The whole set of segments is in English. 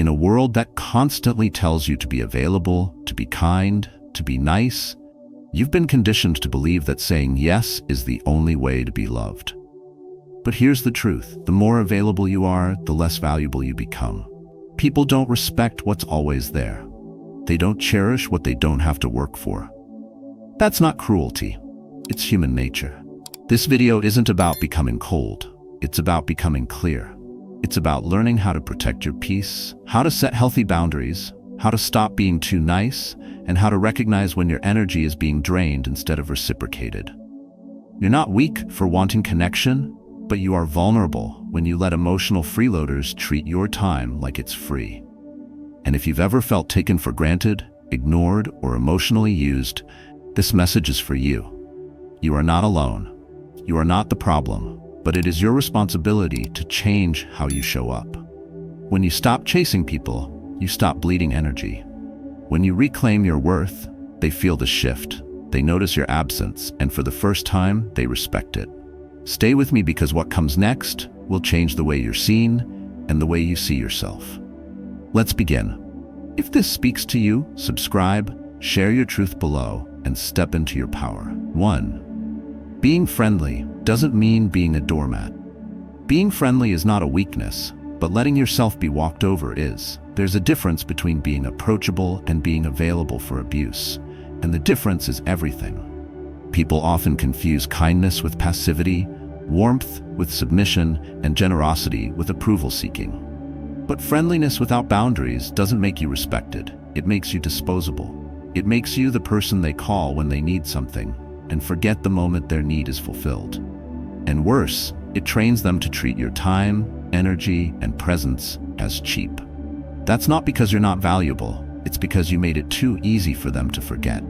In a world that constantly tells you to be available, to be kind, to be nice, you've been conditioned to believe that saying yes is the only way to be loved. But here's the truth. The more available you are, the less valuable you become. People don't respect what's always there. They don't cherish what they don't have to work for. That's not cruelty. It's human nature. This video isn't about becoming cold. It's about becoming clear. It's about learning how to protect your peace, how to set healthy boundaries, how to stop being too nice, and how to recognize when your energy is being drained instead of reciprocated. You're not weak for wanting connection, but you are vulnerable when you let emotional freeloaders treat your time like it's free. And if you've ever felt taken for granted, ignored, or emotionally used, this message is for you. You are not alone. You are not the problem, but it is your responsibility to change how you show up. When you stop chasing people, you stop bleeding energy. When you reclaim your worth, they feel the shift. They notice your absence, and for the first time, they respect it. Stay with me because what comes next will change the way you're seen and the way you see yourself. Let's begin. If this speaks to you, subscribe, share your truth below, and step into your power. 1. Being friendly doesn't mean being a doormat. Being friendly is not a weakness, but letting yourself be walked over is. There's a difference between being approachable and being available for abuse, and the difference is everything. People often confuse kindness with passivity, warmth with submission, and generosity with approval seeking. But friendliness without boundaries doesn't make you respected. It makes you disposable. It makes you the person they call when they need something, and forget the moment their need is fulfilled. And worse, it trains them to treat your time, energy, and presence as cheap. That's not because you're not valuable, it's because you made it too easy for them to forget.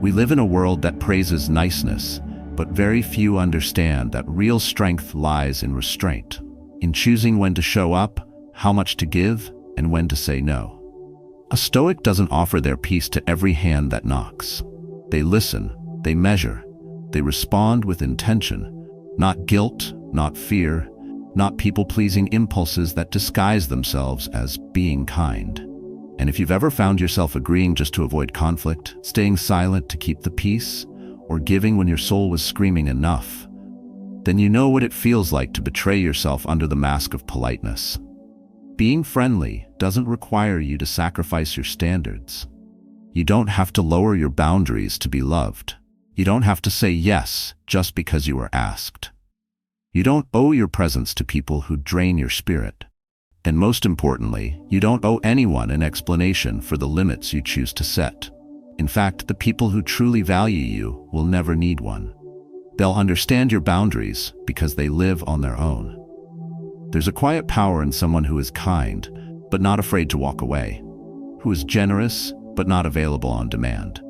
We live in a world that praises niceness, but very few understand that real strength lies in restraint, in choosing when to show up, how much to give, and when to say no. A Stoic doesn't offer their peace to every hand that knocks. They listen, they measure, they respond with intention, not guilt, not fear, not people-pleasing impulses that disguise themselves as being kind. And if you've ever found yourself agreeing just to avoid conflict, staying silent to keep the peace, or giving when your soul was screaming enough, then you know what it feels like to betray yourself under the mask of politeness. Being friendly doesn't require you to sacrifice your standards. You don't have to lower your boundaries to be loved. You don't have to say yes just because you are asked. You don't owe your presence to people who drain your spirit. And most importantly, you don't owe anyone an explanation for the limits you choose to set. In fact, the people who truly value you will never need one. They'll understand your boundaries because they live on their own. There's a quiet power in someone who is kind, but not afraid to walk away, who is generous, but not available on demand,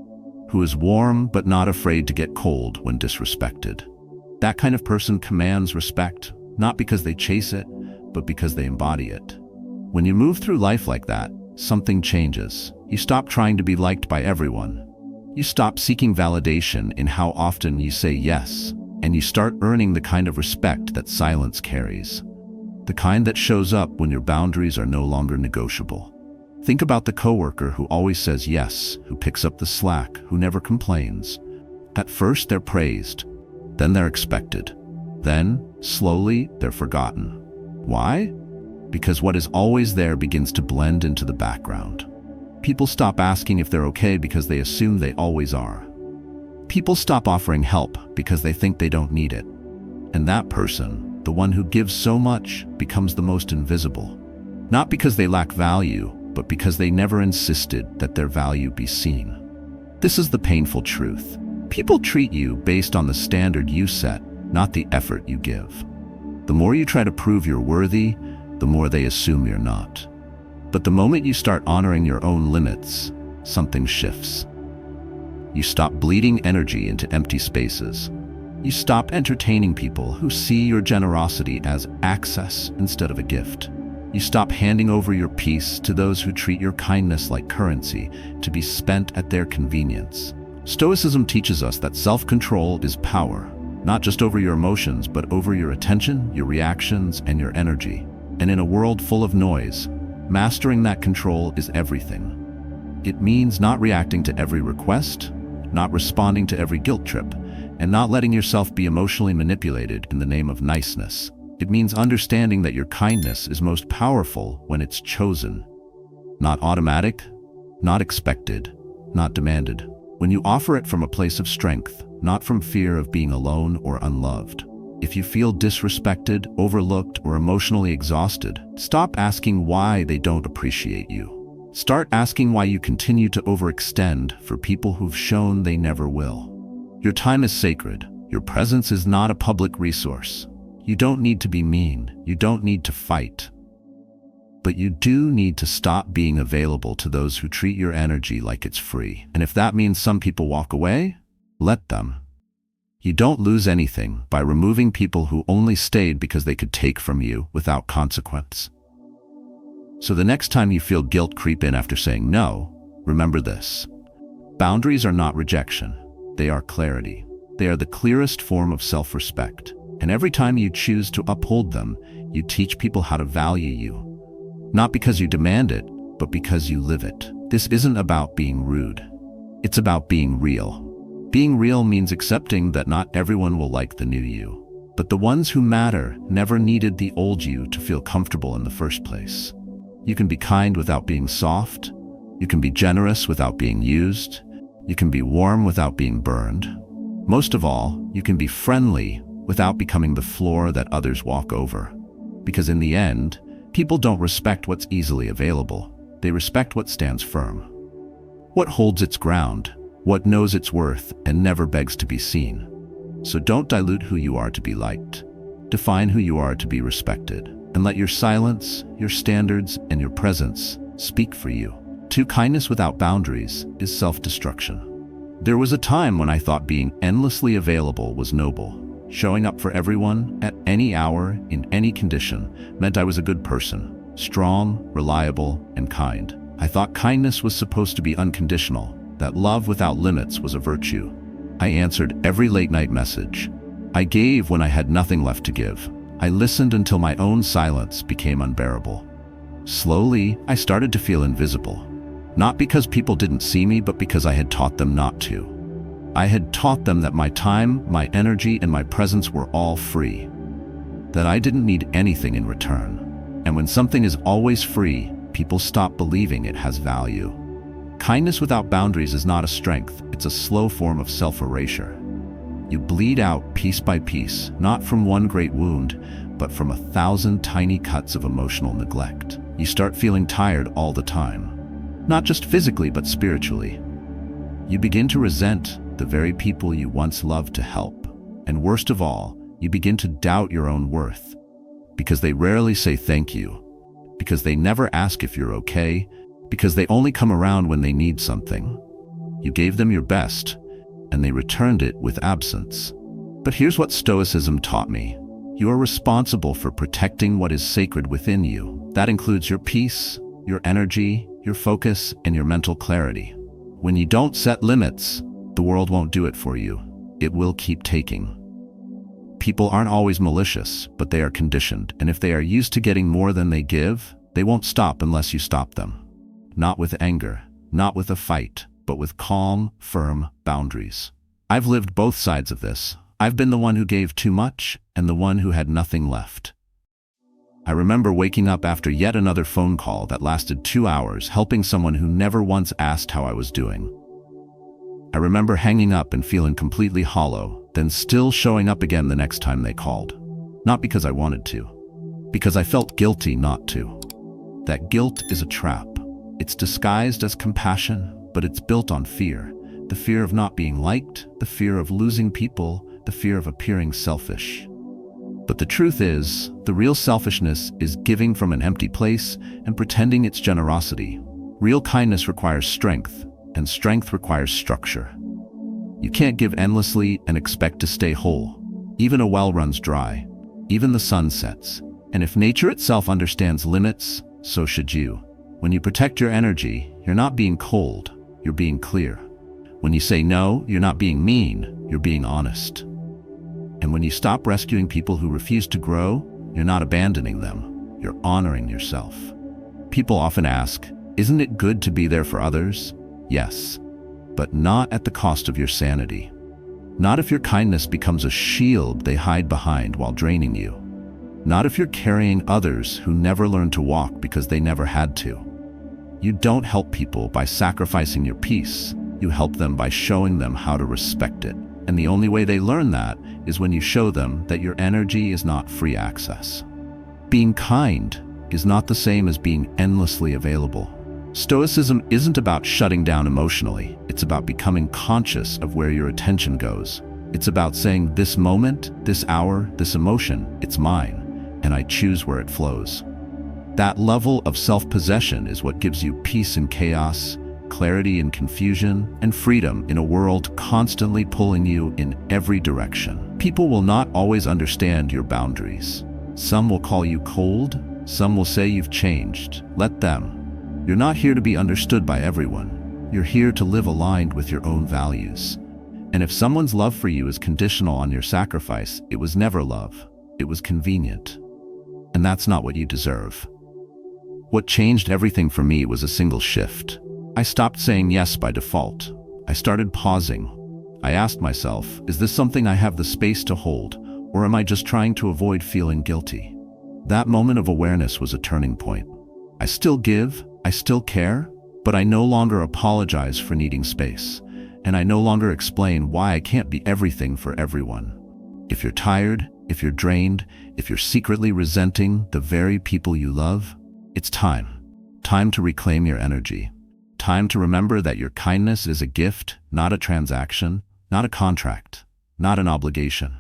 who is warm, but not afraid to get cold when disrespected. That kind of person commands respect, not because they chase it, but because they embody it. When you move through life like that, something changes. You stop trying to be liked by everyone. You stop seeking validation in how often you say yes, and you start earning the kind of respect that silence carries. The kind that shows up when your boundaries are no longer negotiable. Think about the coworker who always says yes, who picks up the slack, who never complains. At first they're praised, then they're expected. Then, slowly, they're forgotten. Why? Because what is always there begins to blend into the background. People stop asking if they're okay because they assume they always are. People stop offering help because they think they don't need it. And that person, the one who gives so much, becomes the most invisible. Not because they lack value, but because they never insisted that their value be seen. This is the painful truth. People treat you based on the standard you set, not the effort you give. The more you try to prove you're worthy, the more they assume you're not. But the moment you start honoring your own limits, something shifts. You stop bleeding energy into empty spaces. You stop entertaining people who see your generosity as access instead of a gift. You stop handing over your peace to those who treat your kindness like currency, to be spent at their convenience. Stoicism teaches us that self-control is power, not just over your emotions, but over your attention, your reactions, and your energy. And in a world full of noise, Mastering that control is everything. It means not reacting to every request, not responding to every guilt trip, and not letting yourself be emotionally manipulated in the name of niceness. It means understanding that your kindness is most powerful when it's chosen. Not automatic, not expected, not demanded. When you offer it from a place of strength, not from fear of being alone or unloved. If you feel disrespected, overlooked, or emotionally exhausted, stop asking why they don't appreciate you. Start asking why you continue to overextend for people who've shown they never will. Your time is sacred. Your presence is not a public resource. You don't need to be mean. You don't need to fight. But you do need to stop being available to those who treat your energy like it's free. And if that means some people walk away, let them. You don't lose anything by removing people who only stayed because they could take from you without consequence. So the next time you feel guilt creep in after saying no, remember this. Boundaries are not rejection. They are clarity. They are the clearest form of self-respect. And every time you choose to uphold them, you teach people how to value you. Not because you demand it, but because you live it. This isn't about being rude. It's about being real. Being real means accepting that not everyone will like the new you. But the ones who matter never needed the old you to feel comfortable in the first place. You can be kind without being soft. You can be generous without being used. You can be warm without being burned. Most of all, you can be friendly without becoming the floor that others walk over. Because in the end, people don't respect what's easily available. They respect what stands firm. What holds its ground, what knows its worth and never begs to be seen. So don't dilute who you are to be liked. Define who you are to be respected. And let your silence, your standards, and your presence speak for you. Kindness without boundaries is self-destruction. There was a time when I thought being endlessly available was noble. Showing up for everyone, at any hour, in any condition, meant I was a good person. Strong, reliable, and kind. I thought kindness was supposed to be unconditional, that love without limits was a virtue. I answered every late-night message. I gave when I had nothing left to give. I listened until my own silence became unbearable. Slowly, I started to feel invisible. Not because people didn't see me, but because I had taught them not to. I had taught them that my time, my energy, and my presence were all free. That I didn't need anything in return. And when something is always free, people stop believing it has value. Kindness without boundaries is not a strength, it's a slow form of self-erasure. You bleed out piece by piece, not from one great wound, but from 1,000 tiny cuts of emotional neglect. You start feeling tired all the time. Not just physically, but spiritually. You begin to resent the very people you once loved to help. And worst of all, you begin to doubt your own worth. Because they rarely say thank you. Because they never ask if you're okay. Because they only come around when they need something. You gave them your best, and they returned it with absence. But here's what Stoicism taught me. You are responsible for protecting what is sacred within you. That includes your peace, your energy, your focus, and your mental clarity. When you don't set limits, the world won't do it for you. It will keep taking. People aren't always malicious, but they are conditioned, and if they are used to getting more than they give, they won't stop unless you stop them. Not with anger, not with a fight, but with calm, firm boundaries. I've lived both sides of this. I've been the one who gave too much and the one who had nothing left. I remember waking up after yet another phone call that lasted 2 hours, helping someone who never once asked how I was doing. I remember hanging up and feeling completely hollow, then still showing up again the next time they called. Not because I wanted to, because I felt guilty not to. That guilt is a trap. It's disguised as compassion, but it's built on fear. The fear of not being liked, the fear of losing people, the fear of appearing selfish. But the truth is, the real selfishness is giving from an empty place and pretending it's generosity. Real kindness requires strength, and strength requires structure. You can't give endlessly and expect to stay whole. Even a well runs dry. Even the sun sets. And if nature itself understands limits, so should you. When you protect your energy, you're not being cold, you're being clear. When you say no, you're not being mean, you're being honest. And when you stop rescuing people who refuse to grow, you're not abandoning them, you're honoring yourself. People often ask, isn't it good to be there for others? Yes, but not at the cost of your sanity. Not if your kindness becomes a shield they hide behind while draining you. Not if you're carrying others who never learned to walk because they never had to. You don't help people by sacrificing your peace. You help them by showing them how to respect it. And the only way they learn that is when you show them that your energy is not free access. Being kind is not the same as being endlessly available. Stoicism isn't about shutting down emotionally. It's about becoming conscious of where your attention goes. It's about saying, this moment, this hour, this emotion, it's mine, and I choose where it flows. That level of self-possession is what gives you peace in chaos, clarity in confusion, and freedom in a world constantly pulling you in every direction. People will not always understand your boundaries. Some will call you cold, some will say you've changed. Let them. You're not here to be understood by everyone. You're here to live aligned with your own values. And if someone's love for you is conditional on your sacrifice, it was never love. It was convenient. And that's not what you deserve. What changed everything for me was a single shift. I stopped saying yes by default. I started pausing. I asked myself, is this something I have the space to hold, or am I just trying to avoid feeling guilty? That moment of awareness was a turning point. I still give, I still care, but I no longer apologize for needing space, and I no longer explain why I can't be everything for everyone. If you're tired, if you're drained, if you're secretly resenting the very people you love, it's time. Time to reclaim your energy. Time to remember that your kindness is a gift, not a transaction, not a contract, not an obligation.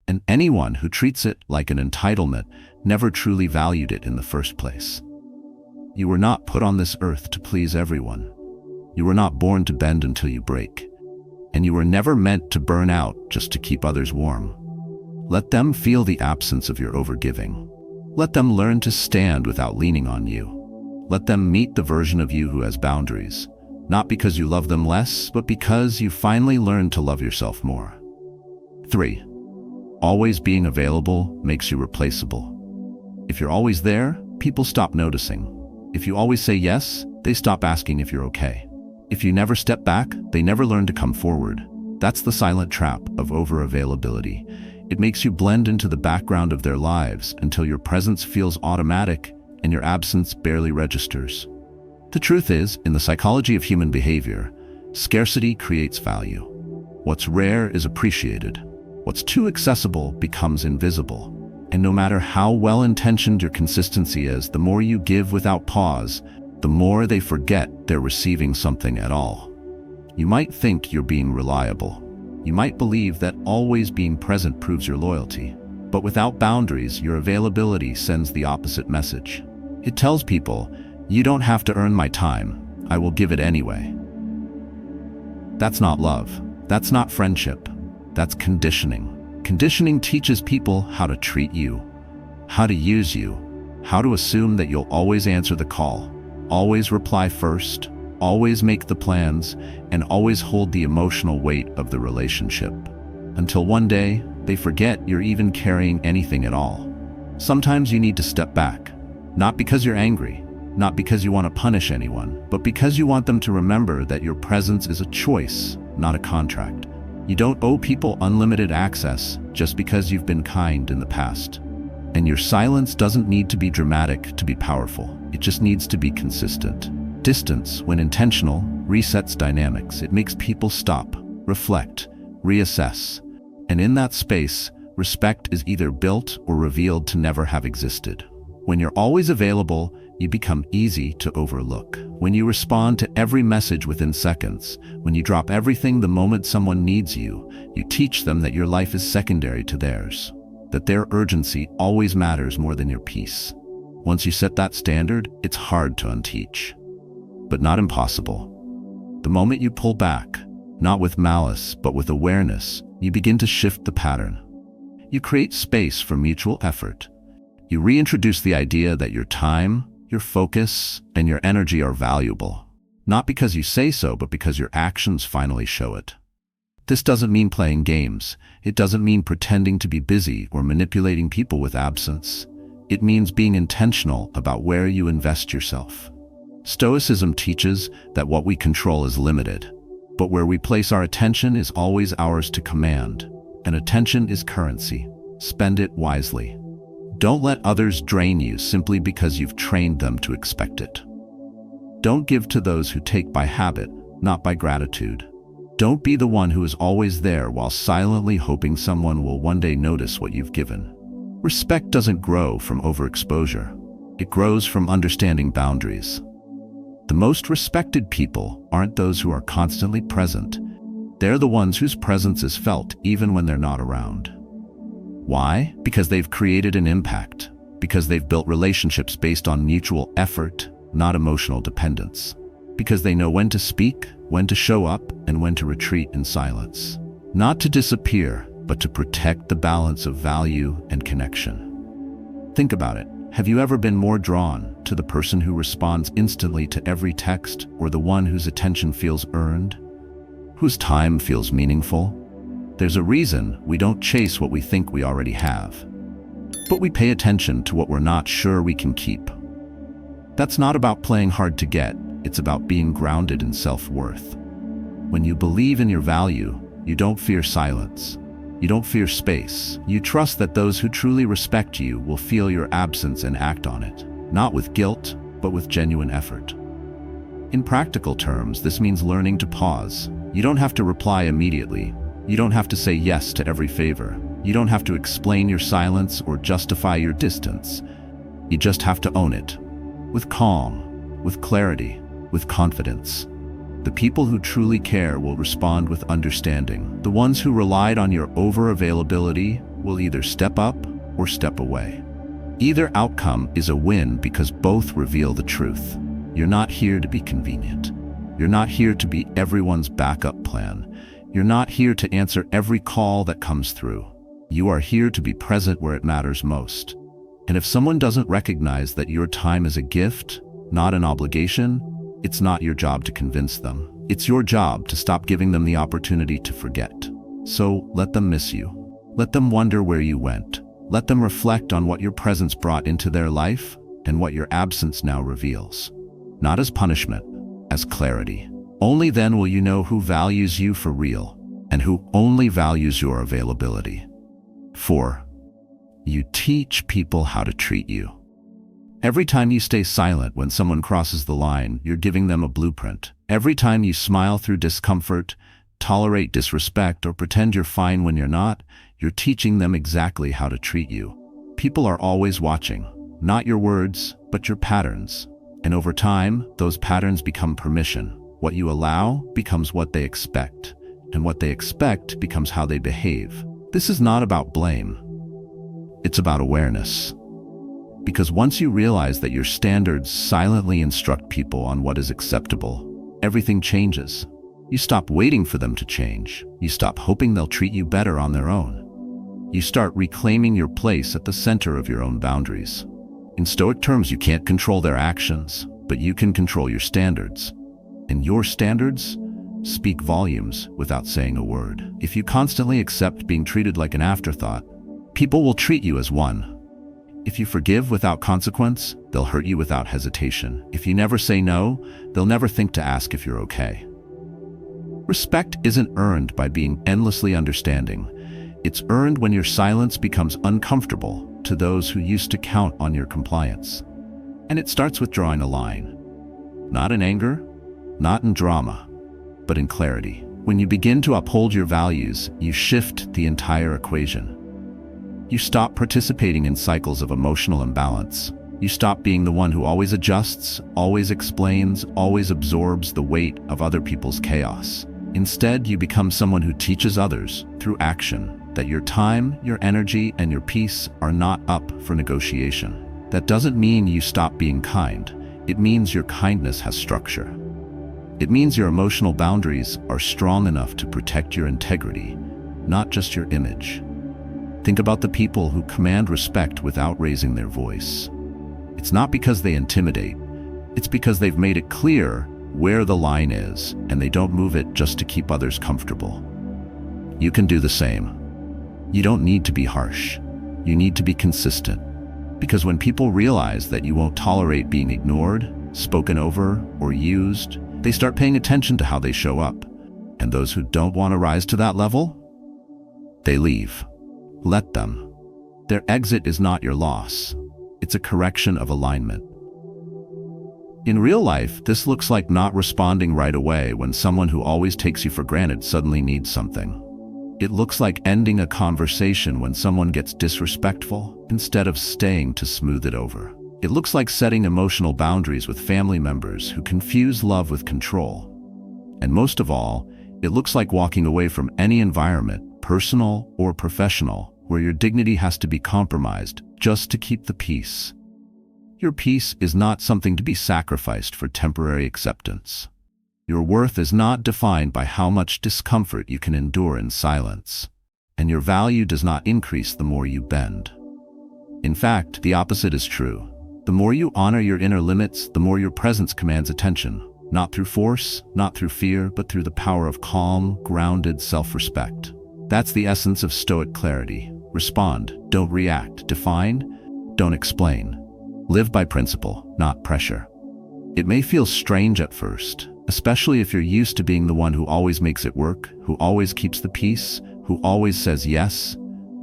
And anyone who treats it like an entitlement never truly valued it in the first place. You were not put on this earth to please everyone. You were not born to bend until you break. And you were never meant to burn out just to keep others warm. Let them feel the absence of your overgiving. Let them learn to stand without leaning on you. Let them meet the version of you who has boundaries, not because you love them less, but because you finally learned to love yourself more. 3. Always being available makes you replaceable. If you're always there, people stop noticing. If you always say yes, they stop asking if you're okay. If you never step back, they never learn to come forward. That's the silent trap of over-availability. It makes you blend into the background of their lives until your presence feels automatic and your absence barely registers. The truth is, in the psychology of human behavior, scarcity creates value. What's rare is appreciated. What's too accessible becomes invisible. And no matter how well-intentioned your consistency is, the more you give without pause, the more they forget they're receiving something at all. You might think you're being reliable. You might believe that always being present proves your loyalty. But without boundaries, your availability sends the opposite message. It tells people, you don't have to earn my time, I will give it anyway. That's not love. That's not friendship. That's conditioning. Conditioning teaches people how to treat you, how to use you, how to assume that you'll always answer the call, always reply first, always make the plans, and always hold the emotional weight of the relationship. Until one day, they forget you're even carrying anything at all. Sometimes you need to step back, not because you're angry, not because you want to punish anyone, but because you want them to remember that your presence is a choice, not a contract. You don't owe people unlimited access just because you've been kind in the past. And your silence doesn't need to be dramatic to be powerful. It just needs to be consistent. Distance, when intentional, resets dynamics. It makes people stop, reflect, reassess. And in that space, respect is either built or revealed to never have existed. When you're always available, you become easy to overlook. When you respond to every message within seconds, when you drop everything the moment someone needs you, you teach them that your life is secondary to theirs, that their urgency always matters more than your peace. Once you set that standard, it's hard to unteach, but not impossible. The moment you pull back, not with malice, but with awareness, you begin to shift the pattern. You create space for mutual effort. You reintroduce the idea that your time, your focus, and your energy are valuable, not because you say so, but because your actions finally show it. This doesn't mean playing games. It doesn't mean pretending to be busy or manipulating people with absence. It means being intentional about where you invest yourself. Stoicism teaches that what we control is limited, but where we place our attention is always ours to command, and attention is currency. Spend it wisely. Don't let others drain you simply because you've trained them to expect it. Don't give to those who take by habit, not by gratitude. Don't be the one who is always there while silently hoping someone will one day notice what you've given. Respect doesn't grow from overexposure. It grows from understanding boundaries. The most respected people aren't those who are constantly present. They're the ones whose presence is felt even when they're not around. Why? Because they've created an impact. Because they've built relationships based on mutual effort, not emotional dependence. Because they know when to speak, when to show up, and when to retreat in silence. Not to disappear, but to protect the balance of value and connection. Think about it. Have you ever been more drawn to the person who responds instantly to every text, or the one whose attention feels earned? Whose time feels meaningful? There's a reason we don't chase what we think we already have, but we pay attention to what we're not sure we can keep. That's not about playing hard to get, it's about being grounded in self-worth. When you believe in your value, you don't fear silence. You don't fear space. You trust that those who truly respect you will feel your absence and act on it, not with guilt, but with genuine effort. In practical terms, this means learning to pause. You don't have to reply immediately. You don't have to say yes to every favor. You don't have to explain your silence or justify your distance. You just have to own it. With calm, with clarity, with confidence. The people who truly care will respond with understanding. The ones who relied on your over-availability will either step up or step away. Either outcome is a win because both reveal the truth. You're not here to be convenient. You're not here to be everyone's backup plan. You're not here to answer every call that comes through. You are here to be present where it matters most. And if someone doesn't recognize that your time is a gift, not an obligation, it's not your job to convince them. It's your job to stop giving them the opportunity to forget. So let them miss you. Let them wonder where you went. Let them reflect on what your presence brought into their life and what your absence now reveals. Not as punishment, as clarity. Only then will you know who values you for real and who only values your availability. 4. You teach people how to treat you. Every time you stay silent when someone crosses the line, you're giving them a blueprint. Every time you smile through discomfort, tolerate disrespect, or pretend you're fine when you're not, you're teaching them exactly how to treat you. People are always watching, not your words, but your patterns. And over time, those patterns become permission. What you allow becomes what they expect, and what they expect becomes how they behave. This is not about blame. It's about awareness. Because once you realize that your standards silently instruct people on what is acceptable, everything changes. You stop waiting for them to change. You stop hoping they'll treat you better on their own. You start reclaiming your place at the center of your own boundaries. In Stoic terms, you can't control their actions, but you can control your standards. And your standards speak volumes without saying a word. If you constantly accept being treated like an afterthought, people will treat you as one. If you forgive without consequence, they'll hurt you without hesitation. If you never say no, they'll never think to ask if you're okay. Respect isn't earned by being endlessly understanding. It's earned when your silence becomes uncomfortable to those who used to count on your compliance. And it starts with drawing a line. Not in anger, not in drama, but in clarity. When you begin to uphold your values, you shift the entire equation. You stop participating in cycles of emotional imbalance. You stop being the one who always adjusts, always explains, always absorbs the weight of other people's chaos. Instead, you become someone who teaches others, through action, that your time, your energy, and your peace are not up for negotiation. That doesn't mean you stop being kind. It means your kindness has structure. It means your emotional boundaries are strong enough to protect your integrity, not just your image. Think about the people who command respect without raising their voice. It's not because they intimidate. It's because they've made it clear where the line is, and they don't move it just to keep others comfortable. You can do the same. You don't need to be harsh. You need to be consistent. Because when people realize that you won't tolerate being ignored, spoken over, or used, they start paying attention to how they show up. And those who don't want to rise to that level, they leave. Let them. Their exit is not your loss. It's a correction of alignment. In real life, this looks like not responding right away when someone who always takes you for granted suddenly needs something. It looks like ending a conversation when someone gets disrespectful instead of staying to smooth it over. It looks like setting emotional boundaries with family members who confuse love with control. And most of all, it looks like walking away from any environment, personal or professional, where your dignity has to be compromised just to keep the peace. Your peace is not something to be sacrificed for temporary acceptance. Your worth is not defined by how much discomfort you can endure in silence, and your value does not increase the more you bend. In fact, the opposite is true. The more you honor your inner limits, the more your presence commands attention, not through force, not through fear, but through the power of calm, grounded self-respect. That's the essence of Stoic clarity. Respond, don't react. Define, don't explain. Live by principle, not pressure. It may feel strange at first, especially if you're used to being the one who always makes it work, who always keeps the peace, who always says yes.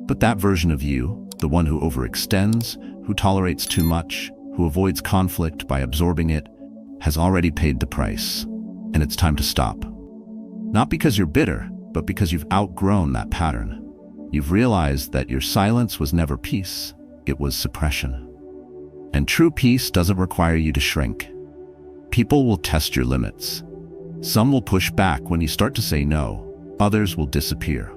But that version of you, the one who overextends, who tolerates too much, who avoids conflict by absorbing it, has already paid the price. And it's time to stop. Not because you're bitter, but because you've outgrown that pattern. You've realized that your silence was never peace, it was suppression. And true peace doesn't require you to shrink. People will test your limits. Some will push back when you start to say no, others will disappear.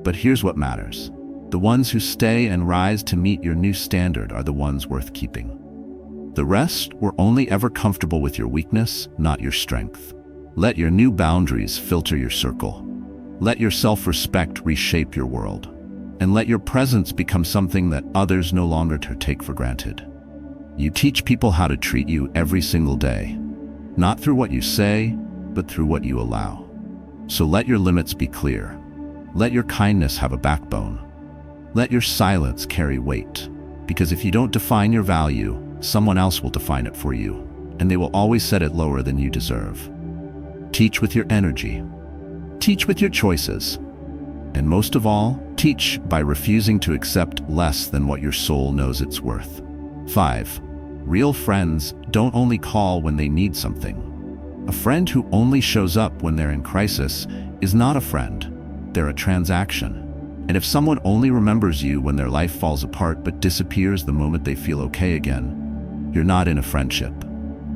But here's what matters. The ones who stay and rise to meet your new standard are the ones worth keeping. The rest were only ever comfortable with your weakness, not your strength. Let your new boundaries filter your circle. Let your self-respect reshape your world. And let your presence become something that others no longer take for granted. You teach people how to treat you every single day, not through what you say, but through what you allow. So let your limits be clear. Let your kindness have a backbone. Let your silence carry weight. Because if you don't define your value, someone else will define it for you, and they will always set it lower than you deserve. Teach with your energy. Teach with your choices. And most of all, teach by refusing to accept less than what your soul knows it's worth. 5. Real friends don't only call when they need something. A friend who only shows up when they're in crisis is not a friend. They're a transaction. And if someone only remembers you when their life falls apart but disappears the moment they feel okay again, you're not in a friendship.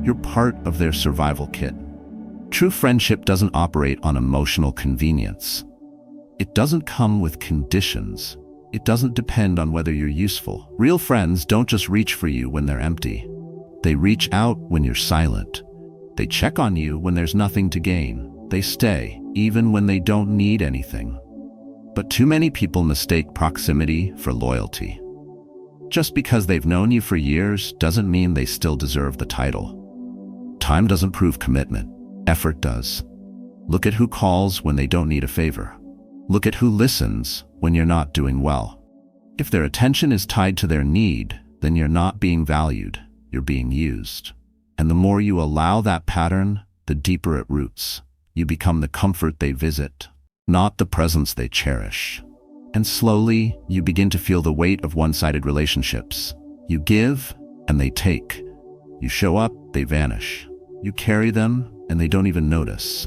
You're part of their survival kit. True friendship doesn't operate on emotional convenience. It doesn't come with conditions. It doesn't depend on whether you're useful. Real friends don't just reach for you when they're empty. They reach out when you're silent. They check on you when there's nothing to gain. They stay, even when they don't need anything. But too many people mistake proximity for loyalty. Just because they've known you for years doesn't mean they still deserve the title. Time doesn't prove commitment. Effort does. Look at who calls when they don't need a favor. Look at who listens when you're not doing well. If their attention is tied to their need, then you're not being valued, you're being used. And the more you allow that pattern, the deeper it roots. You become the comfort they visit, not the presence they cherish. And slowly, you begin to feel the weight of one-sided relationships. You give, and they take. You show up, they vanish. You carry them, and they don't even notice.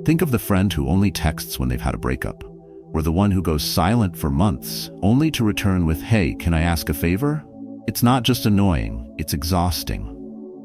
Think of the friend who only texts when they've had a breakup, or the one who goes silent for months, only to return with, "Hey, can I ask a favor?" It's not just annoying, it's exhausting.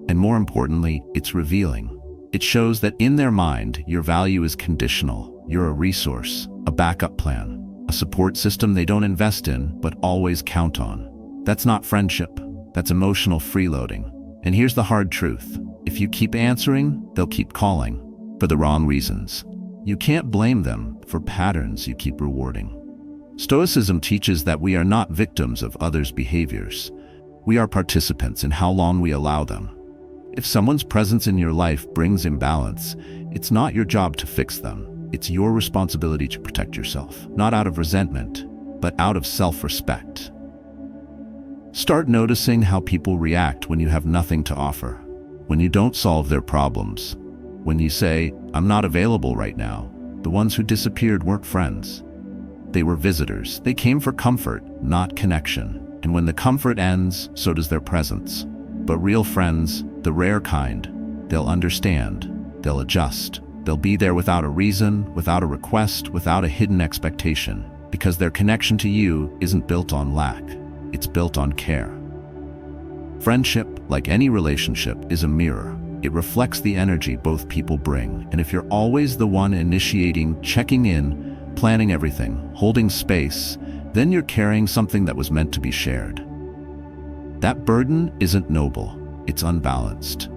And more importantly, it's revealing. It shows that in their mind, your value is conditional. You're a resource, a backup plan, a support system they don't invest in, but always count on. That's not friendship, that's emotional freeloading. And here's the hard truth. If you keep answering, they'll keep calling, for the wrong reasons. You can't blame them for patterns you keep rewarding. Stoicism teaches that we are not victims of others' behaviors. We are participants in how long we allow them. If someone's presence in your life brings imbalance, it's not your job to fix them. It's your responsibility to protect yourself, not out of resentment, but out of self-respect. Start noticing how people react when you have nothing to offer, when you don't solve their problems, when you say, "I'm not available right now." The ones who disappeared weren't friends. They were visitors. They came for comfort, not connection. And when the comfort ends, so does their presence. But real friends, the rare kind, they'll understand, they'll adjust. They'll be there without a reason, without a request, without a hidden expectation, because their connection to you isn't built on lack, it's built on care. Friendship, like any relationship, is a mirror. It reflects the energy both people bring, and if you're always the one initiating, checking in, planning everything, holding space, then you're carrying something that was meant to be shared. That burden isn't noble, it's unbalanced.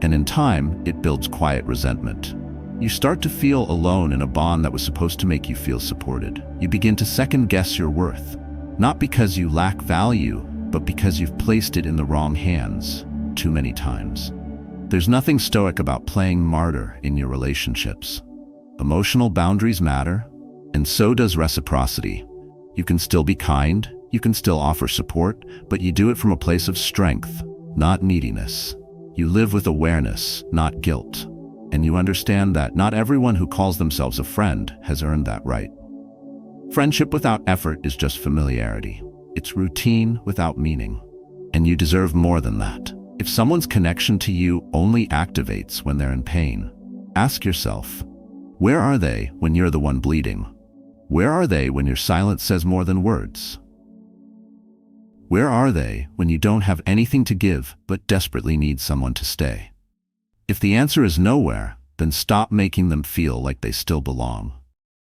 And in time, it builds quiet resentment. You start to feel alone in a bond that was supposed to make you feel supported. You begin to second-guess your worth, not because you lack value, but because you've placed it in the wrong hands too many times. There's nothing stoic about playing martyr in your relationships. Emotional boundaries matter, and so does reciprocity. You can still be kind, you can still offer support, but you do it from a place of strength, not neediness. You live with awareness, not guilt. And you understand that not everyone who calls themselves a friend has earned that right. Friendship without effort is just familiarity. It's routine without meaning. And you deserve more than that. If someone's connection to you only activates when they're in pain, ask yourself, where are they when you're the one bleeding? Where are they when your silence says more than words? Where are they when you don't have anything to give but desperately need someone to stay? If the answer is nowhere, then stop making them feel like they still belong.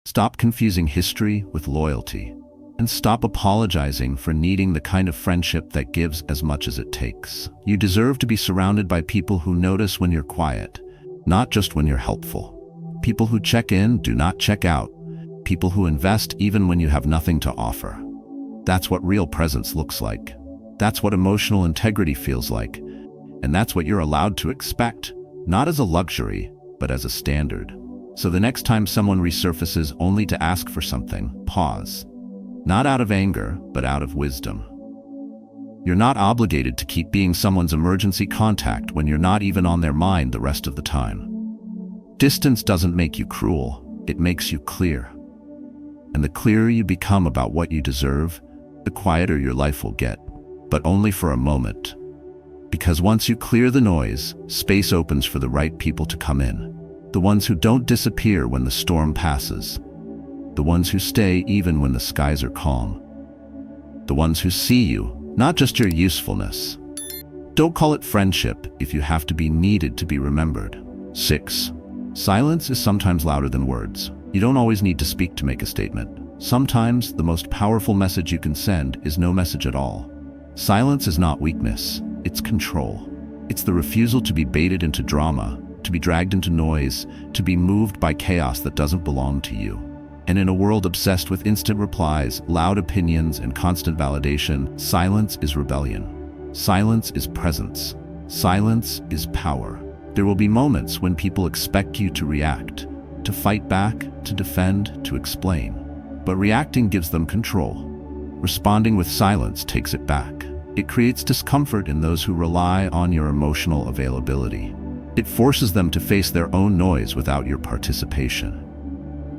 Stop confusing history with loyalty, and stop apologizing for needing the kind of friendship that gives as much as it takes. You deserve to be surrounded by people who notice when you're quiet, not just when you're helpful. People who check in, do not check out. People who invest even when you have nothing to offer. That's what real presence looks like. That's what emotional integrity feels like. And that's what you're allowed to expect. Not as a luxury, but as a standard. So the next time someone resurfaces only to ask for something, pause. Not out of anger, but out of wisdom. You're not obligated to keep being someone's emergency contact when you're not even on their mind the rest of the time. Distance doesn't make you cruel, it makes you clear. And the clearer you become about what you deserve, the quieter your life will get, but only for a moment. Because once you clear the noise, space opens for the right people to come in. The ones who don't disappear when the storm passes. The ones who stay even when the skies are calm. The ones who see you, not just your usefulness. Don't call it friendship if you have to be needed to be remembered. 6. Silence is sometimes louder than words. You don't always need to speak to make a statement. Sometimes the most powerful message you can send is no message at all. Silence is not weakness. It's control. It's the refusal to be baited into drama, to be dragged into noise, to be moved by chaos that doesn't belong to you. And in a world obsessed with instant replies, loud opinions, and constant validation, silence is rebellion. Silence is presence. Silence is power. There will be moments when people expect you to react, to fight back, to defend, to explain. But reacting gives them control. Responding with silence takes it back. It creates discomfort in those who rely on your emotional availability. It forces them to face their own noise without your participation.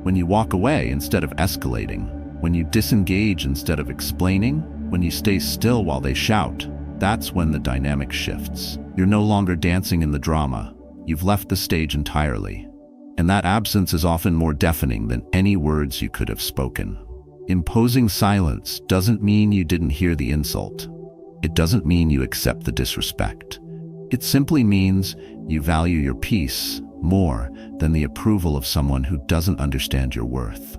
When you walk away instead of escalating, when you disengage instead of explaining, when you stay still while they shout, that's when the dynamic shifts. You're no longer dancing in the drama. You've left the stage entirely. And that absence is often more deafening than any words you could have spoken. Imposing silence doesn't mean you didn't hear the insult. It doesn't mean you accept the disrespect. It simply means you value your peace more than the approval of someone who doesn't understand your worth.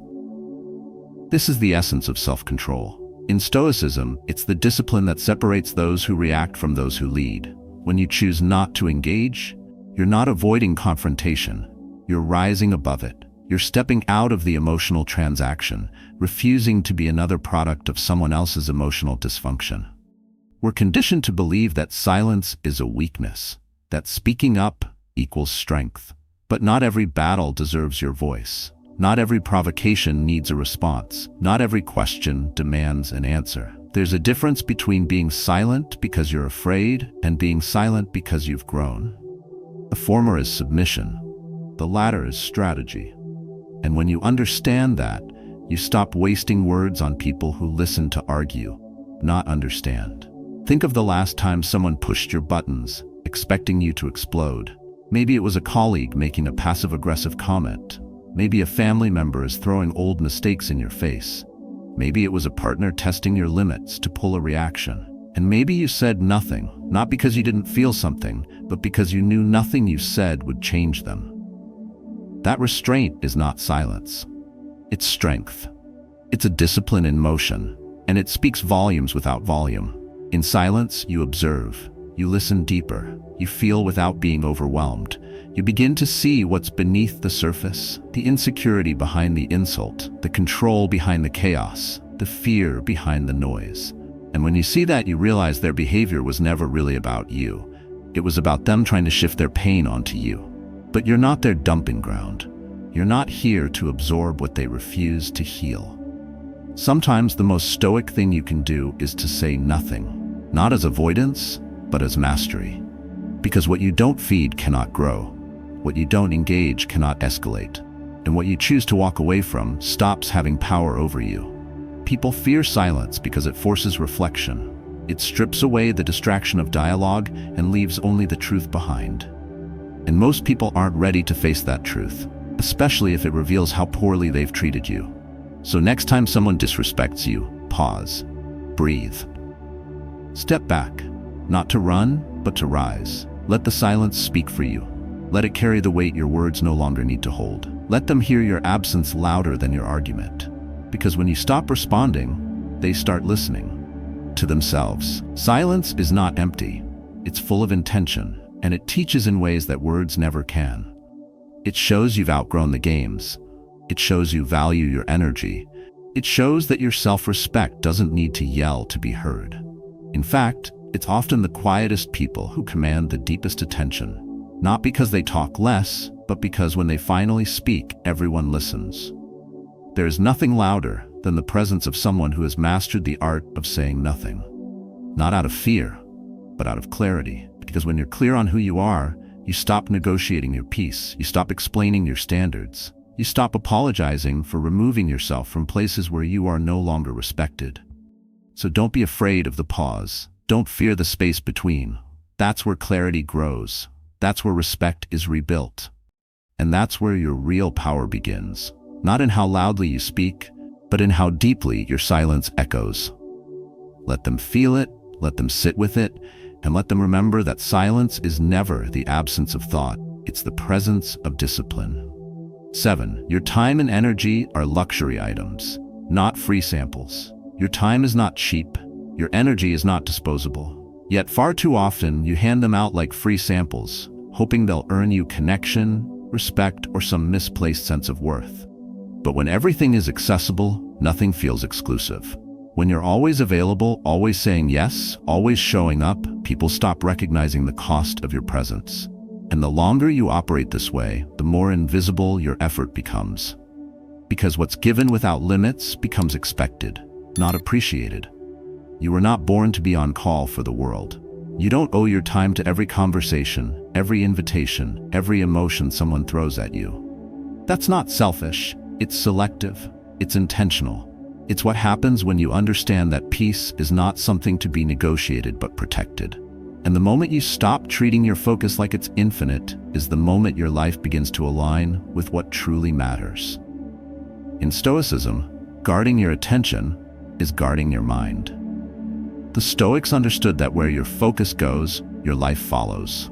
This is the essence of self-control. In Stoicism, it's the discipline that separates those who react from those who lead. When you choose not to engage, you're not avoiding confrontation. You're rising above it. You're stepping out of the emotional transaction, refusing to be another product of someone else's emotional dysfunction. We're conditioned to believe that silence is a weakness, that speaking up equals strength. But not every battle deserves your voice. Not every provocation needs a response. Not every question demands an answer. There's a difference between being silent because you're afraid and being silent because you've grown. The former is submission. The latter is strategy. And when you understand that, you stop wasting words on people who listen to argue, not understand. Think of the last time someone pushed your buttons, expecting you to explode. Maybe it was a colleague making a passive-aggressive comment. Maybe a family member is throwing old mistakes in your face. Maybe it was a partner testing your limits to pull a reaction. And maybe you said nothing, not because you didn't feel something, but because you knew nothing you said would change them. That restraint is not silence. It's strength. It's a discipline in motion, and it speaks volumes without volume. In silence, you observe. You listen deeper. You feel without being overwhelmed. You begin to see what's beneath the surface, the insecurity behind the insult, the control behind the chaos, the fear behind the noise. And when you see that, you realize their behavior was never really about you. It was about them trying to shift their pain onto you. But you're not their dumping ground. You're not here to absorb what they refuse to heal. Sometimes the most stoic thing you can do is to say nothing, not as avoidance, but as mastery. Because what you don't feed cannot grow. What you don't engage cannot escalate. And what you choose to walk away from stops having power over you. People fear silence because it forces reflection. It strips away the distraction of dialogue and leaves only the truth behind. And most people aren't ready to face that truth, especially if it reveals how poorly they've treated you. So next time someone disrespects you, pause, breathe. Step back, not to run, but to rise. Let the silence speak for you. Let it carry the weight your words no longer need to hold. Let them hear your absence louder than your argument. Because when you stop responding, they start listening to themselves. Silence is not empty. It's full of intention, and it teaches in ways that words never can. It shows you've outgrown the games. It shows you value your energy. It shows that your self-respect doesn't need to yell to be heard. In fact, it's often the quietest people who command the deepest attention, not because they talk less, but because when they finally speak, everyone listens. There is nothing louder than the presence of someone who has mastered the art of saying nothing. Not out of fear, but out of clarity. Because when you're clear on who you are, you stop negotiating your peace. You stop explaining your standards. You stop apologizing for removing yourself from places where you are no longer respected. So don't be afraid of the pause. Don't fear the space between. That's where clarity grows. That's where respect is rebuilt. And that's where your real power begins. Not in how loudly you speak, but in how deeply your silence echoes. Let them feel it, let them sit with it, and let them remember that silence is never the absence of thought. It's the presence of discipline. 7. Your time and energy are luxury items, not free samples. Your time is not cheap. Your energy is not disposable. Yet far too often, you hand them out like free samples, hoping they'll earn you connection, respect, or some misplaced sense of worth. But when everything is accessible, nothing feels exclusive. When you're always available, always saying yes, always showing up, people stop recognizing the cost of your presence. And the longer you operate this way, the more invisible your effort becomes. Because what's given without limits becomes expected, not appreciated. You were not born to be on call for the world. You don't owe your time to every conversation, every invitation, every emotion someone throws at you. That's not selfish. It's selective. It's intentional. It's what happens when you understand that peace is not something to be negotiated but protected. And the moment you stop treating your focus like it's infinite is the moment your life begins to align with what truly matters. In Stoicism, guarding your attention is guarding your mind. The Stoics understood that where your focus goes, your life follows.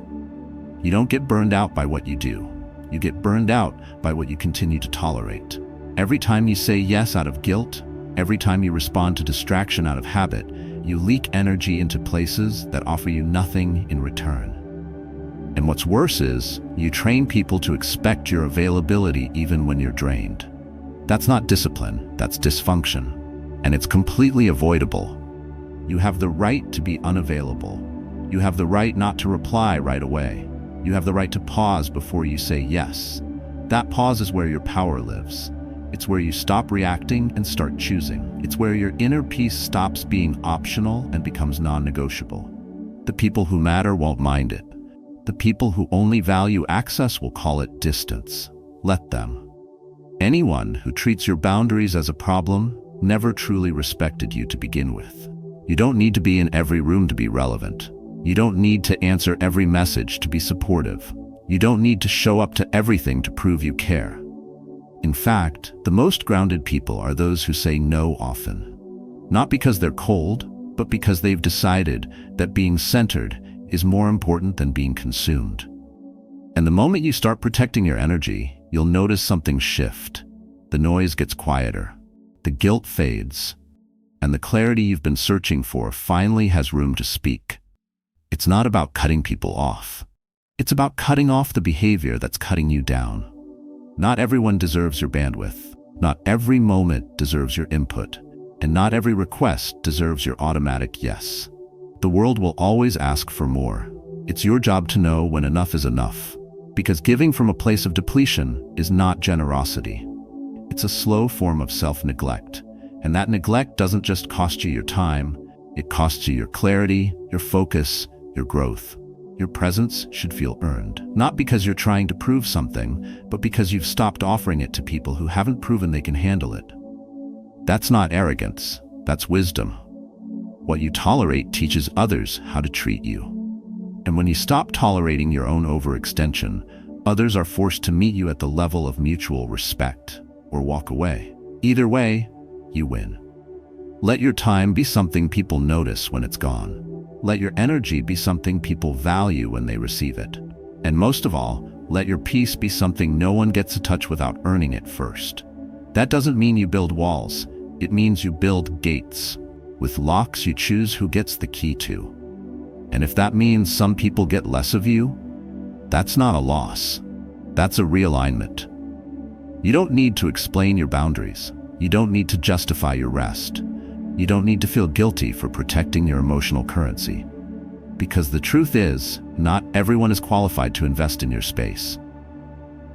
You don't get burned out by what you do. You get burned out by what you continue to tolerate. Every time you say yes out of guilt, every time you respond to distraction out of habit, you leak energy into places that offer you nothing in return. And what's worse is, you train people to expect your availability even when you're drained. That's not discipline, that's dysfunction. And it's completely avoidable. You have the right to be unavailable. You have the right not to reply right away. You have the right to pause before you say yes. That pause is where your power lives. It's where you stop reacting and start choosing. It's where your inner peace stops being optional and becomes non-negotiable. The people who matter won't mind it. The people who only value access will call it distance. Let them. Anyone who treats your boundaries as a problem never truly respected you to begin with. You don't need to be in every room to be relevant. You don't need to answer every message to be supportive. You don't need to show up to everything to prove you care. In fact, the most grounded people are those who say no often. Not because they're cold, but because they've decided that being centered is more important than being consumed. And the moment you start protecting your energy, you'll notice something shift. The noise gets quieter, the guilt fades, and the clarity you've been searching for finally has room to speak. It's not about cutting people off. It's about cutting off the behavior that's cutting you down. Not everyone deserves your bandwidth. Not every moment deserves your input. And not every request deserves your automatic yes. The world will always ask for more. It's your job to know when enough is enough. Because giving from a place of depletion is not generosity. It's a slow form of self-neglect. And that neglect doesn't just cost you your time, it costs you your clarity, your focus, your growth. Your presence should feel earned, not because you're trying to prove something, but because you've stopped offering it to people who haven't proven they can handle it. That's not arrogance, that's wisdom. What you tolerate teaches others how to treat you. And when you stop tolerating your own overextension, others are forced to meet you at the level of mutual respect, or walk away. Either way, you win. Let your time be something people notice when it's gone. Let your energy be something people value when they receive it. And most of all, let your peace be something no one gets to touch without earning it first. That doesn't mean you build walls. It means you build gates. With locks, you choose who gets the key to. And if that means some people get less of you, that's not a loss. That's a realignment. You don't need to explain your boundaries. You don't need to justify your rest. You don't need to feel guilty for protecting your emotional currency. Because the truth is, not everyone is qualified to invest in your space.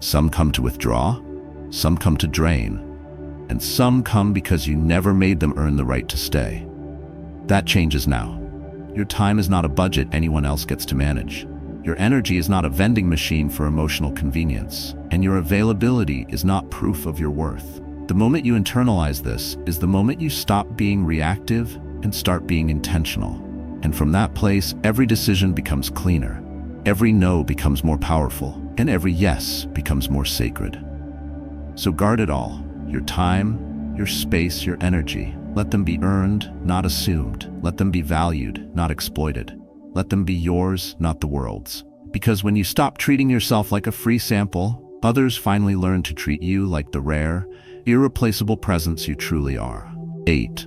Some come to withdraw, some come to drain, and some come because you never made them earn the right to stay. That changes now. Your time is not a budget anyone else gets to manage. Your energy is not a vending machine for emotional convenience, and your availability is not proof of your worth. The moment you internalize this is the moment you stop being reactive and start being intentional. And from that place, every decision becomes cleaner, every no becomes more powerful, and every yes becomes more sacred. So guard it all, your time, your space, your energy. Let them be earned, not assumed. Let them be valued, not exploited. Let them be yours, not the world's. Because when you stop treating yourself like a free sample, others finally learn to treat you like the rare, irreplaceable presence you truly are. 8.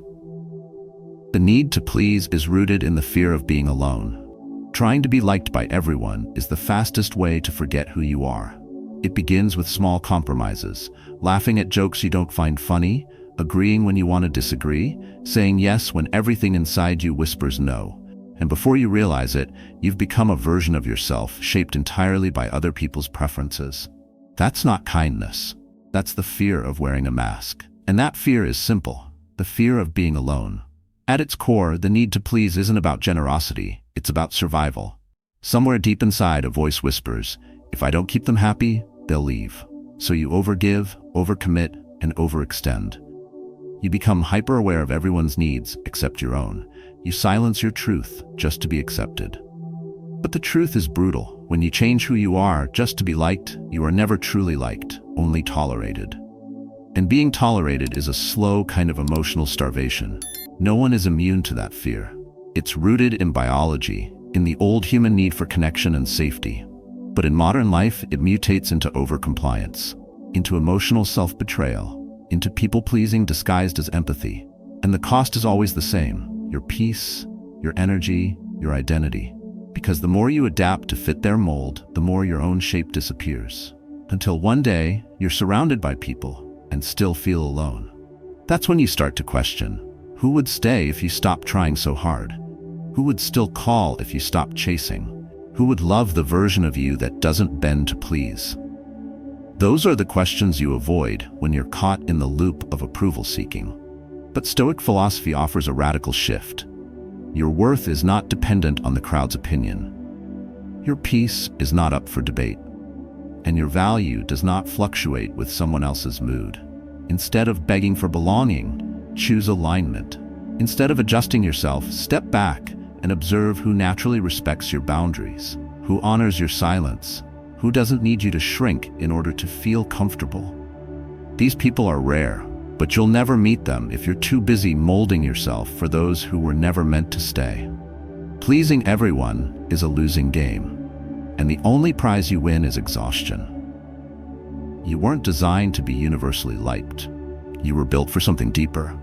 The need to please is rooted in the fear of being alone. Trying to be liked by everyone is the fastest way to forget who you are. It begins with small compromises, laughing at jokes you don't find funny, agreeing when you want to disagree, saying yes when everything inside you whispers no. And before you realize it, you've become a version of yourself shaped entirely by other people's preferences. That's not kindness. That's the fear of wearing a mask. And that fear is simple, the fear of being alone. At its core, the need to please isn't about generosity, it's about survival. Somewhere deep inside, a voice whispers, if I don't keep them happy, they'll leave. So you overgive, overcommit, and overextend. You become hyper-aware of everyone's needs except your own. You silence your truth just to be accepted. But the truth is brutal. When you change who you are just to be liked, you are never truly liked, only tolerated. And being tolerated is a slow kind of emotional starvation. No one is immune to that fear. It's rooted in biology, in the old human need for connection and safety. But in modern life, it mutates into overcompliance, into emotional self-betrayal, into people-pleasing disguised as empathy. And the cost is always the same: your peace, your energy, your identity. Because the more you adapt to fit their mold, the more your own shape disappears. Until one day, you're surrounded by people and still feel alone. That's when you start to question, who would stay if you stopped trying so hard? Who would still call if you stopped chasing? Who would love the version of you that doesn't bend to please? Those are the questions you avoid when you're caught in the loop of approval seeking. But Stoic philosophy offers a radical shift. Your worth is not dependent on the crowd's opinion. Your peace is not up for debate. And your value does not fluctuate with someone else's mood. Instead of begging for belonging, choose alignment. Instead of adjusting yourself, step back and observe who naturally respects your boundaries, who honors your silence, who doesn't need you to shrink in order to feel comfortable. These people are rare, but you'll never meet them if you're too busy molding yourself for those who were never meant to stay. Pleasing everyone is a losing game, and the only prize you win is exhaustion. You weren't designed to be universally liked. You were built for something deeper: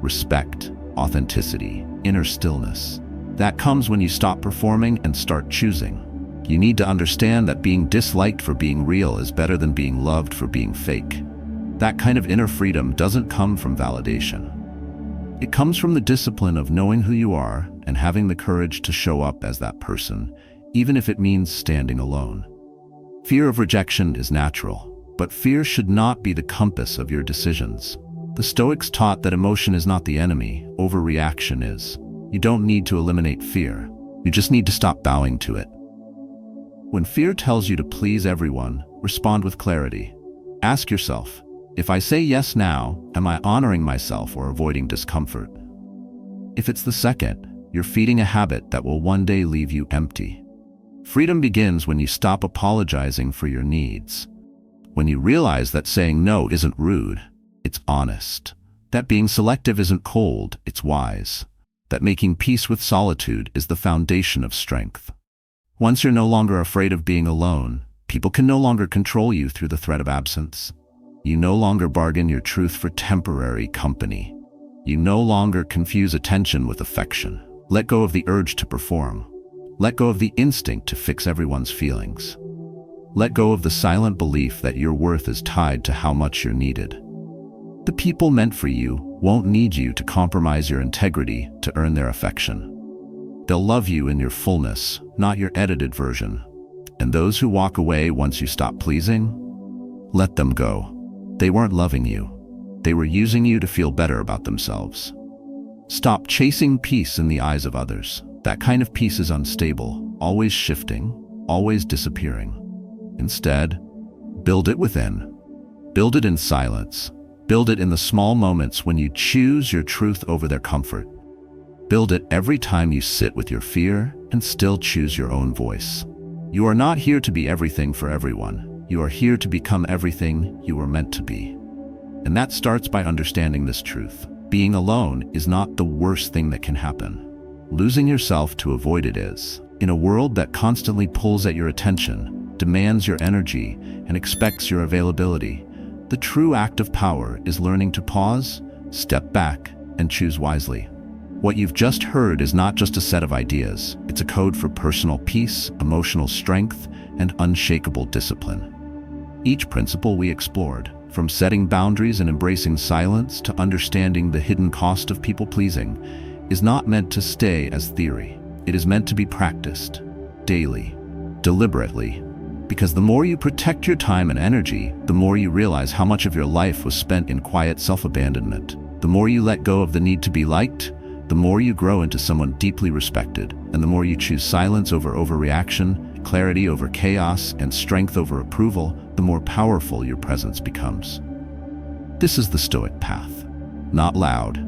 respect, authenticity, inner stillness. That comes when you stop performing and start choosing. You need to understand that being disliked for being real is better than being loved for being fake. That kind of inner freedom doesn't come from validation. It comes from the discipline of knowing who you are and having the courage to show up as that person, even if it means standing alone. Fear of rejection is natural, but fear should not be the compass of your decisions. The Stoics taught that emotion is not the enemy, overreaction is. You don't need to eliminate fear. You just need to stop bowing to it. When fear tells you to please everyone, respond with clarity. Ask yourself, if I say yes now, am I honoring myself or avoiding discomfort? If it's the second, you're feeding a habit that will one day leave you empty. Freedom begins when you stop apologizing for your needs. When you realize that saying no isn't rude, it's honest. That being selective isn't cold, it's wise. That making peace with solitude is the foundation of strength. Once you're no longer afraid of being alone, people can no longer control you through the threat of absence. You no longer bargain your truth for temporary company. You no longer confuse attention with affection. Let go of the urge to perform. Let go of the instinct to fix everyone's feelings. Let go of the silent belief that your worth is tied to how much you're needed. The people meant for you won't need you to compromise your integrity to earn their affection. They'll love you in your fullness, not your edited version. And those who walk away once you stop pleasing, let them go. They weren't loving you. They were using you to feel better about themselves. Stop chasing peace in the eyes of others. That kind of peace is unstable, always shifting, always disappearing. Instead, build it within. Build it in silence. Build it in the small moments when you choose your truth over their comfort. Build it every time you sit with your fear and still choose your own voice. You are not here to be everything for everyone. You are here to become everything you were meant to be. And that starts by understanding this truth. Being alone is not the worst thing that can happen. Losing yourself to avoid it is. In a world that constantly pulls at your attention, demands your energy, and expects your availability, the true act of power is learning to pause, step back, and choose wisely. What you've just heard is not just a set of ideas. It's a code for personal peace, emotional strength, and unshakable discipline. Each principle we explored, from setting boundaries and embracing silence to understanding the hidden cost of people-pleasing, is not meant to stay as theory. It is meant to be practiced, daily, deliberately. Because the more you protect your time and energy, the more you realize how much of your life was spent in quiet self-abandonment. The more you let go of the need to be liked, the more you grow into someone deeply respected, and the more you choose silence over overreaction, clarity over chaos, and strength over approval, the more powerful your presence becomes. This is the Stoic path. Not loud,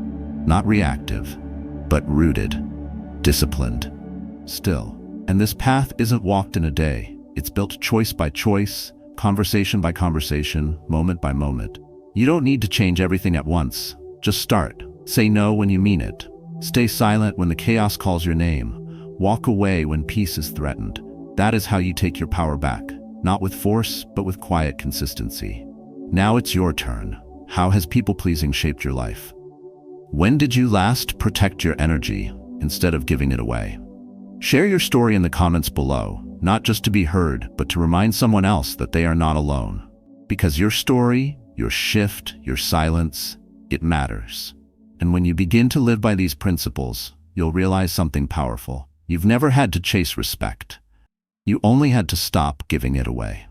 not reactive, but rooted, disciplined, still. And this path isn't walked in a day. It's built choice by choice, conversation by conversation, moment by moment. You don't need to change everything at once. Just start. Say no when you mean it. Stay silent when the chaos calls your name. Walk away when peace is threatened. That is how you take your power back. Not with force, but with quiet consistency. Now it's your turn. How has people-pleasing shaped your life? When did you last protect your energy instead of giving it away? Share your story in the comments below, not just to be heard, but to remind someone else that they are not alone. Because your story, your shift, your silence, it matters. And when you begin to live by these principles, you'll realize something powerful. You've never had to chase respect. You only had to stop giving it away.